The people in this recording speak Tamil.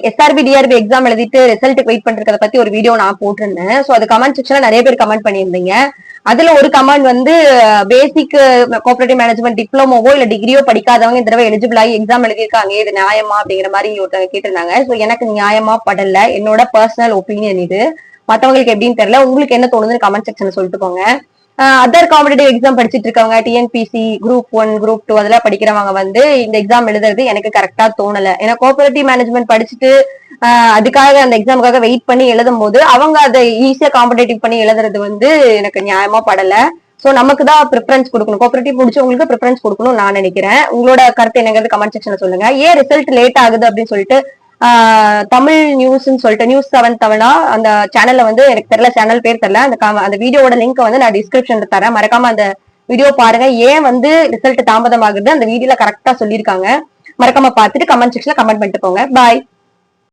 எஸ்ஆர்பி டிஆர்பி எக்ஸாம் எழுதிட்டு ரிசல்ட்டுக்கு வெயிட் பண்றத பத்தி ஒரு வீடியோ நான் போட்டிருந்தேன். ஸோ அது கமெண்ட் செக்ஷன்ல நிறைய பேர் கமெண்ட் பண்ணியிருந்தீங்க. அதுல ஒரு கமெண்ட் வந்து பேசிக் கோஆபரேட்டிவ் மேனேஜ்மெண்ட் டிப்ளமோவோ இல்ல டிகிரியோ படிக்காதவங்க இந்த தடவை எலிஜிபிள் ஆகி எக்ஸாம் எழுதியிருக்காங்க, இது நியாயமா அப்படிங்கிற மாதிரி ஒருத்தவங்க கேட்டிருந்தாங்க. ஸோ எனக்கு நியாயமா படல, என்னோட பர்சனல் ஒப்பீனியன் இது. மத்தவங்களுக்கு எப்படின்னு தெரியல, உங்களுக்கு என்ன தோணுதுன்னு கமெண்ட் செக்ஷன்ல சொல்லிட்டு போங்க. அதர் காம்படிட்டிவ் எக்ஸாம் படிச்சிட்டு இருக்கவங்க, டிஎன்பிசி குரூப் 1 குரூப் 2 அதெல்லாம் படிக்கிறவங்க வந்து இந்த எக்ஸாம் எழுதுறது எனக்கு கரெக்டா தோணல. ஏன்னா கோஆபரேட்டிவ் மேனேஜ்மெண்ட் படிச்சுட்டு அதுக்காக அந்த எக்ஸாமுக்காக வெயிட் பண்ணி எழுதும் போது அவங்க அதை ஈஸியா காம்படேட்டிவ் பண்ணி எழுதுறது வந்து எனக்கு நியாயமா படல. சோ நமக்கு தான் ப்ரிஃபரன்ஸ் கொடுக்கணும், கோஆபரேட்டிவ் முடிச்சவங்களுக்கு ப்ரிஃபரன்ஸ் கொடுக்கணும் நான் நினைக்கிறேன். உங்களோட கருத்து என்னங்கிறது கமெண்ட் செக்ஷன்ல சொல்லுங்க. ஏன் ரிசல்ட் லேட் ஆகுது அப்படின்னு சொல்லிட்டு தமிழ் நியூஸ்ன்னு சொல்லிட்டு நியூஸ் 7 தமிழா அந்த சேனல்ல வந்து எனக்கு தெரியல, சேனல் பேர் தெரியல, அந்த வீடியோட லிங்க் வந்து நான் டிஸ்கிரிப்ஷன்ல தரேன், மறக்காம அந்த வீடியோ பாருங்க. ஏன் வந்து ரிசல்ட் தாமதம் ஆகுது அந்த வீடியோல கரெக்டா சொல்லியிருக்காங்க. மறக்காம பார்த்துட்டு கமெண்ட் செக்ஷன்ல கமெண்ட் பண்ணிட்டு போங்க. பாய்.